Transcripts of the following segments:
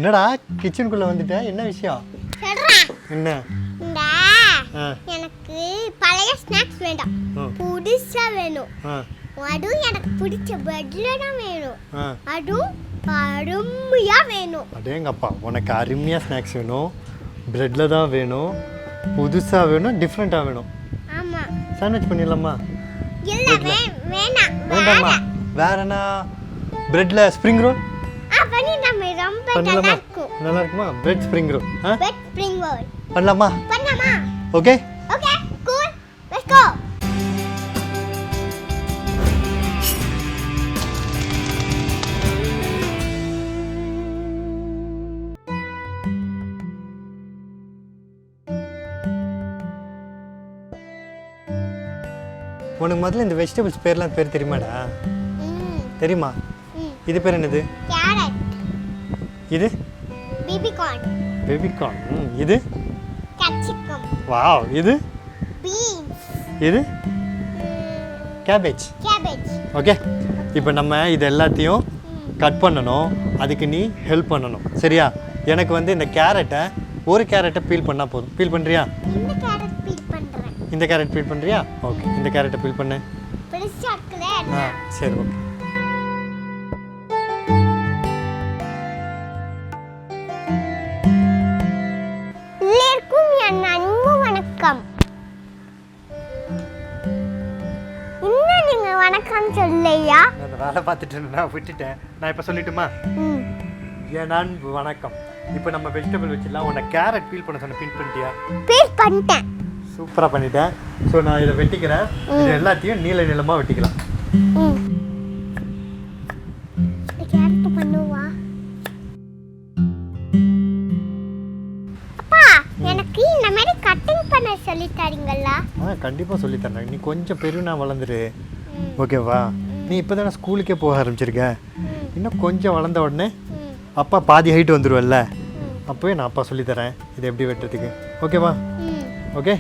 என்னடா கிச்சனுக்குள்ள வந்துட்ட? என்ன விஷயம்? என்ன? எனக்கு பழைய ஸ்நாக்ஸ் வேண்டாம், புதுசா வேணும். அதுவும் எனக்கு பிடிச்ச பிரெட்ல தான் வேணும். அதுவும் அருமையா வேணும். அடேங்கப்பா, உனக்கு அருமையா ஸ்நாக்ஸ் வேணும், பிரெட்ல தான் வேணும், புதுசா வேணும், டிஃப்ரெண்டா வேணும். ஆமா. சாண்ட்விச் பண்ணிடலாமா? இல்ல வேணாம். வேண்டாமா? வேற என்ன? பிரெட்ல ஸ்ப்ரிங் ரோல் பண்ணிடலாமே, ரொம்ப நல்லா இருக்கும். நல்லா இருக்குமா? Bread spring roll. Bread spring roll பண்ணலாமா? Okay okay, cool, let's go. உனக்கு முதல்ல இந்த வெஜிடபிள்ஸ் பேர்லாம் பேர் தெரியுமாடா? தெரியுமா? இது பேர் என்னது? கேரட். இது பேபி கார்ன். Baby corn. இது கேப்சிகம். வாவ். இது பீன்ஸ். இது கேபேஜ். ஓகே, இப்போ நம்ம இது எல்லாத்தையும் கட் பண்ணணும். அதுக்கு நீ ஹெல்ப் பண்ணணும், சரியா? எனக்கு வந்து இந்த கேரட்டை ஒரு கேரட்டை பீல் பண்ணால் போதும். பீல் பண்ணுறியா? இந்த கேரட் பீல் பண்ணுறேன். இந்த கேரட் பீல் பண்ணுறியா? ஓகே, இந்த கேரட்டை பீல் பண்ணு. பெருசா இருக்குதே. சரி, ஓகே. எல்லாருக்கும் என் அன்பு வணக்கம். இன்னும் நீங்க வணக்கம் சொல்லையா? நான் வேலை பார்த்துட்டு நான் விட்டுட்டேன். நான் இப்போ சொல்லட்டுமா? என் அன்பு வணக்கம். இப்போ நம்ம வெஜிடபிள் வச்சிடலாம். உன்னை கேரட் பீல் பண்ண சொன்ன, பீல் பண்ணிட்டியா? பீல் பண்ணிட்டேன். சூப்பராக பண்ணிட்டேன். ஸோ நான் இதை வெட்டிக்கிறேன். இது எல்லாத்தையும் நீள நீளமாக வெட்டிக்கலாம். கேரட் பண்ணுவா. அப்பா, எனக்கு இந்த மாதிரி கட்டிங் பண்ண சொல்லி தரீங்களா? கண்டிப்பாக சொல்லித்தரேன். நீ கொஞ்சம் பெரியனா வளர்ந்துரு, ஓகேவா? நீ இப்போ தானே ஸ்கூலுக்கே போக ஆரம்பிச்சிருக்க. இன்னும் கொஞ்சம் வளர்ந்த உடனே அப்பா பாதி ஹைட் வந்துடுவல்ல, அப்போவே நான் அப்பா சொல்லித்தரேன் இதை எப்படி வெட்டுறதுக்கு, ஓகேவா? ஓகே.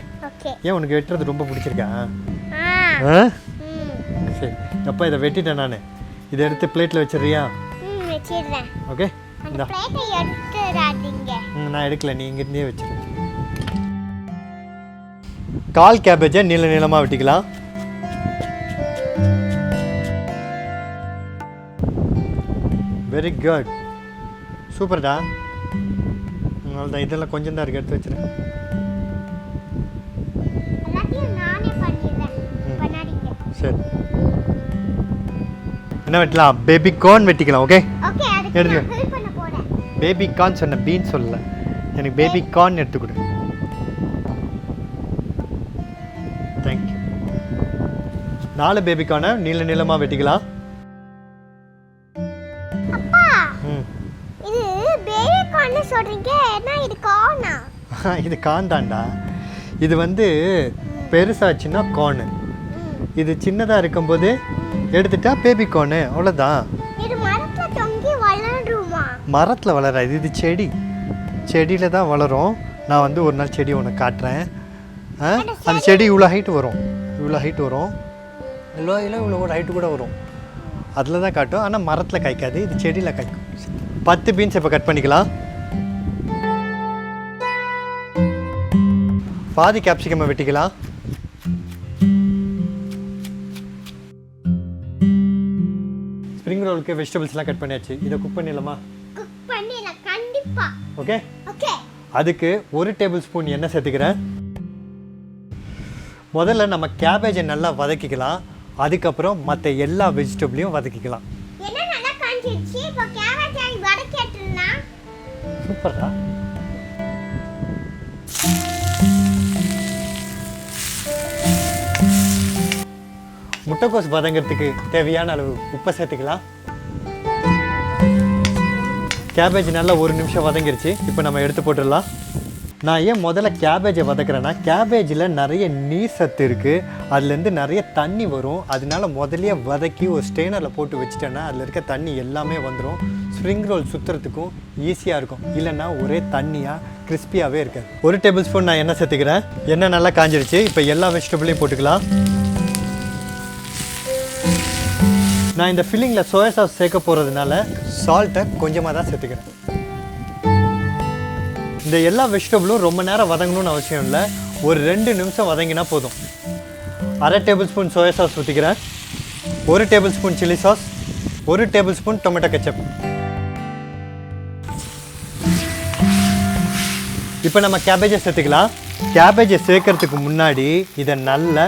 ஏன் உனக்கு வெட்டுறது ரொம்ப பிடிச்சிருக்கா? சரி, அப்பா இதை வெட்டிட்டேன் நான். இதை எடுத்து பிளேட்டில் வச்சிடுறியா? ஓகே, நான் எடுக்கல, நீ இங்கிருந்தே வச்சிரு. கால் கேபேஜை நீள நீளமாக வெட்டிக்கலாம். வெரி குட், சூப்பர்டா. அவ்வளோதான், இதெல்லாம் கொஞ்சம் தான் இருக்குது, எடுத்து வச்சுருக்கேன். சரி, என்ன வெட்டலாம்? பேபி கார்ன் வெட்டிக்கலாம். ஓகே, எடுத்துக்க. பேபி கார்ன் சொன்ன, பீன் சொல்லல. எனக்கு பேபி கார்ன் எடுத்து கொடு. தேங்க்யூ. 4 பேபி கார்னை நீள நீளமாக வெட்டிக்கலாம். இது கார்ன் தான்டா. இது வந்து பெருசாச்சுன்னா கார்னு, இது சின்னதாக இருக்கும்போது எடுத்துட்டா பேபி கார்னு, அவ்வளோதான். மரத்தில் வளராது, இது செடி. செடியில் தான் வளரும். நான் வந்து ஒரு நாள் செடி உனக்கு காட்டுறேன். அந்த செடி இவ்வளோ ஹைட்டு வரும், இவ்வளோ ஹைட்டு வரும், இவ்வளோ ஒரு ஹைட்டு கூட வரும். அதில் தான் காட்டும். ஆனால் மரத்தில் காய்க்காது, இது செடியில் காய்க்கும். 10 பீன்ஸ் இப்போ கட் பண்ணிக்கலாம். பாதி கேப்சிகம் வெட்டிக்கலாம். ஸ்ப்ரிங் ரோலுக்கு வெஜிடபிள்ஸ்லாம் கட் பண்ணியாச்சு. இதை குக் பண்ணிடலாமா? கண்டிப்பா. ஓகே. அதுக்கு 1 டேபிள் ஸ்பூன் எண்ணெய் சேர்த்துக்கிறேன். முதல்ல நம்ம கேபேஜை நல்லா வதக்கிக்கலாம். அதுக்கப்புறம் மற்ற எல்லா வெஜிடபிளையும் வதக்கிக்கலாம். சூப்பர்டா. முட்டைக்கோஸ் வதங்கிறதுக்கு தேவையான அளவு உப்பை சேர்த்துக்கலாம். கேபேஜ் நல்லா 1 நிமிஷம் வதங்கிருச்சு. இப்போ நம்ம எடுத்து போட்டுடலாம். நான் ஏன் முதல்ல கேபேஜை வதக்குறேன்னா, கேபேஜில் நிறைய நீர் சத்து இருக்குது, அதுலேருந்து நிறைய தண்ணி வரும். அதனால முதல்லையே வதக்கி ஒரு ஸ்ட்ரெயினரில் போட்டு வச்சுட்டேன்னா அதில் இருக்க தண்ணி எல்லாமே வந்துடும். ஸ்ப்ரிங் ரோல் சுற்றுறதுக்கும் ஈஸியாக இருக்கும். இல்லைன்னா ஒரே தண்ணியாக கிறிஸ்பியாகவே இருக்காது. 1 டேபிள் ஸ்பூன் நான் எண்ணெய் சேர்த்துக்கிறேன். எண்ணெய் நல்லா காஞ்சிருச்சு. இப்போ எல்லா வெஜிடபிளையும் போட்டுக்கலாம். நான் இந்த ஃபில்லிங்கில் சோயா சாஸ் சேர்க்க போகிறதுனால சால்ட்டை கொஞ்சமாக தான் சேர்த்துக்கிறேன். இந்த எல்லா வெஜிடபிளும் ரொம்ப நேரம் வதங்கணும்னு அவசியம் இல்லை, ஒரு 2 நிமிஷம் வதங்கினா போதும். 1/2 டேபிள்ஸ்பூன் சோயா சாஸ் ஊற்றிக்கிறேன், 1 tablespoon chilli sauce, 1 tablespoon tomato ketchup. இப்போ நம்ம கேபேஜை சேர்த்துக்கலாம். கேபேஜை சேர்க்கறதுக்கு முன்னாடி இதை நல்லா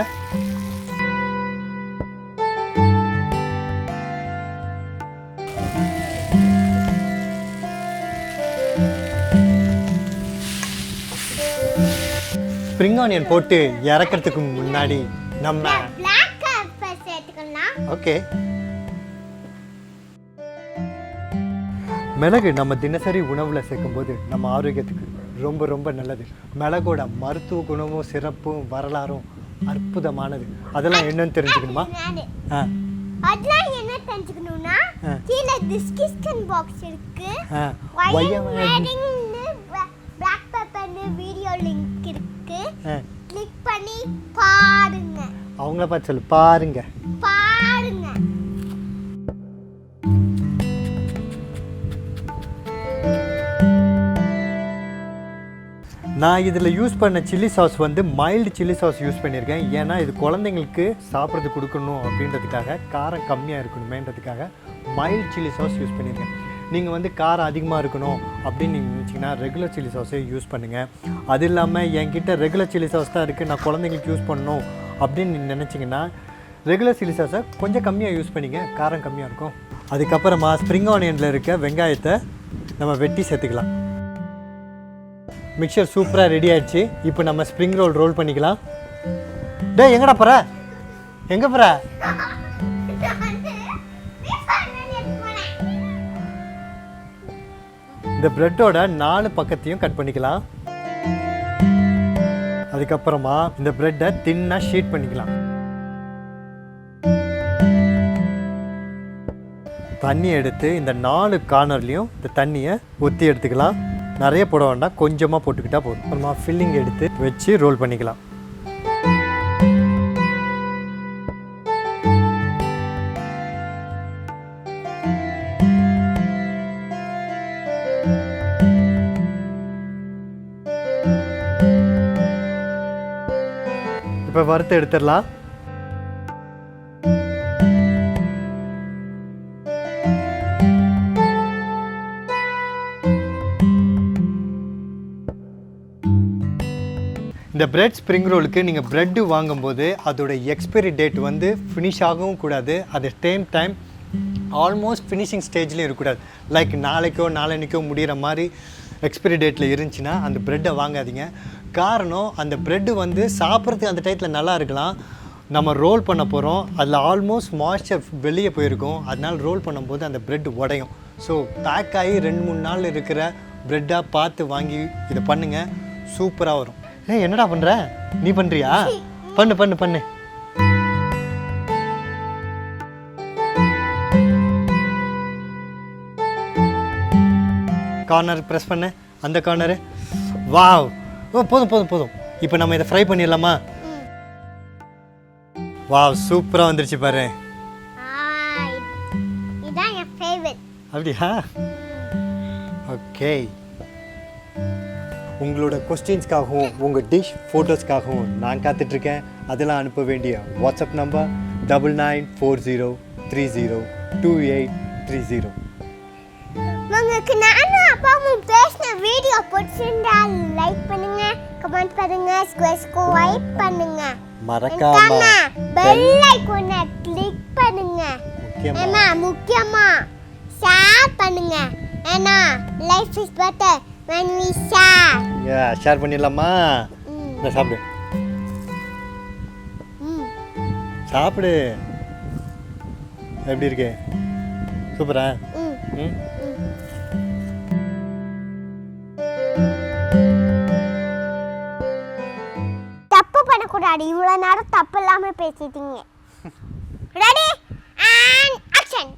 ஸ்ப்ரிங் ஆனியன் போட்டு இறக்கிறதுக்கு முன்னாடி நம்ம black pepper சேர்த்துக்கலாம். ஓகே, மிளகு நம்ம தினசரி உணவில் சேர்க்கும்போது நம்ம ஆரோக்கியத்துக்கு ரொம்ப ரொம்ப நல்லது. மிளகோட மருத்துவ குணமும் சிறப்பும் வரலாறும் அற்புதமானது. அதெல்லாம் என்னன்னு தெரிஞ்சுக்கணுமா? அதெல்லாம் என்ன தெரிஞ்சுக்கணும்னா கீழே டிஸ்கிரிப்ஷன் பாக்ஸ் இருக்கு. black pepper வீடியோ லிங்க் இருக்கு, கிளிக் பண்ணி பாருங்க. அவங்கள பார்த்து சொல்லு, பாருங்க பாருங்க. நான் இதில் யூஸ் பண்ண சில்லி சாஸ் வந்து மைல்டு சில்லி சாஸ் யூஸ் பண்ணியிருக்கேன். ஏன்னா இது குழந்தைங்களுக்கு சாப்பிட்றது கொடுக்கணும் அப்படின்றதுக்காக, காரம் கம்மியாக இருக்கணுமேன்றதுக்காக மைல்டு சில்லி சாஸ் யூஸ் பண்ணியிருக்கேன். நீங்கள் வந்து காரம் அதிகமாக இருக்கணும் அப்படின்னு நீங்கள் நினச்சிங்கன்னா ரெகுலர் சில்லி சாஸே யூஸ் பண்ணுங்கள். அது இல்லாமல் என்கிட்ட ரெகுலர் சில்லி சாஸ் தான் இருக்குது, நான் குழந்தைங்களுக்கு யூஸ் பண்ணணும் அப்படின்னு நீங்கள் நினச்சிங்கன்னா ரெகுலர் சில்லி சாஸை கொஞ்சம் கம்மியாக யூஸ் பண்ணிங்க, காரம் கம்மியாக இருக்கும். அதுக்கப்புறமா ஸ்ப்ரிங் ஆனியனில் இருக்க வெங்காயத்தை நம்ம வெட்டி சேர்த்துக்கலாம். மிக்சர் சூப்பராக ரெடி ஆயிடுச்சு. இப்போ நம்ம ஸ்ப்ரிங் ரோல் பண்ணிக்கலாம். டேய் எங்கடா போகிற, எங்கே போகிற? இந்த பிரெட்டோட 4 பக்கத்தையும் கட் பண்ணிக்கலாம். அதுக்கப்புறமா இந்த பிரெட்டை தின்னாக ஷீட் பண்ணிக்கலாம். தண்ணி எடுத்து இந்த 4 கார்னர்லேயும் இந்த தண்ணியை ஊற்றி எடுத்துக்கலாம். நிறைய போட வேண்டாம், கொஞ்சமாக போட்டுக்கிட்டா போதும். அப்புறமா ஃபில்லிங் எடுத்து வச்சு ரோல் பண்ணிக்கலாம். இப்போ வறுத்து எடுத்துடலாம். இந்த பிரெட் ஸ்ப்ரிங் ரோலுக்கு நீங்கள் ப்ரெட்டு வாங்கும்போது அதோட எக்ஸ்பைரி டேட் வந்து ஃபினிஷ் ஆகவும் கூடாது, அது சேம் டைம் ஆல்மோஸ்ட் ஃபினிஷிங் ஸ்டேஜ்லேயும் இருக்கக்கூடாது. லைக் நாளைக்கோ நாளன்னைக்கோ முடிகிற மாதிரி எக்ஸ்பைரி டேட்டில் இருந்துச்சுன்னா அந்த ப்ரெட்டை வாங்காதீங்க. காரணம், அந்த ப்ரெட்டு வந்து சாப்பிட்றதுக்கு அந்த டயத்தில் நல்லா இருக்கலாம், நம்ம ரோல் பண்ண போகிறோம், அதில் ஆல்மோஸ்ட் மாய்ஸ்சர் வெளியே போயிருக்கும், அதனால் ரோல் பண்ணும்போது அந்த ப்ரெட் உடையும். ஸோ பேக் ஆகி 2-3 நாள் இருக்கிற ப்ரெட்டாக பார்த்து வாங்கி இதை பண்ணுங்கள், சூப்பராக வரும். ஏய் என்னடா பண்ணுற, நீ பண்ணுறியா? பண்ணு பண்ணு பண்ணு. கார்னர் ப்ரெஸ் பண்ணு, அந்த கார்னரு. வாவ், ஓ போதும் போதும் போதும். இப்போ நம்ம இதை ஃப்ரை பண்ணிடலாமா? வாவ், சூப்பராக வந்துருச்சு பாரு. இதான் என் ஃபேவரட். அப்படியா? ஓகே, உங்களோட கொஸ்டின்ஸ்க்காகவும் உங்கள் டிஷ் ஃபோட்டோஸ்க்காகவும் நான் காத்துட்ருக்கேன். அதெல்லாம் அனுப்ப வேண்டிய வாட்ஸ்அப் நம்பர் 9940302830. உங்களுக்கு நானும் அப்பாவும் பேசின வீடியோ பிடிச்சிருந்தா லைக் பண்ணுங்க, கமெண்ட் பண்ணுங்க, சப்ஸ்கிரைப் பண்ணுங்க, மறக்காம பெல் ஐகானை கிளிக் பண்ணுங்க. முக்கியமா ஷேர் பண்ணுங்க. ஏன்னா life is better when we share. Share பண்ணிடலாமா? சாப்பிடு சாப்பிடு. எப்படி இருக்கு? சூப்பரா? தப்பு பண்ணக்கூடாது, இவ்வளோ நேரம் தப்பு இல்லாமல் பேசிட்டீங்க. Ready and action.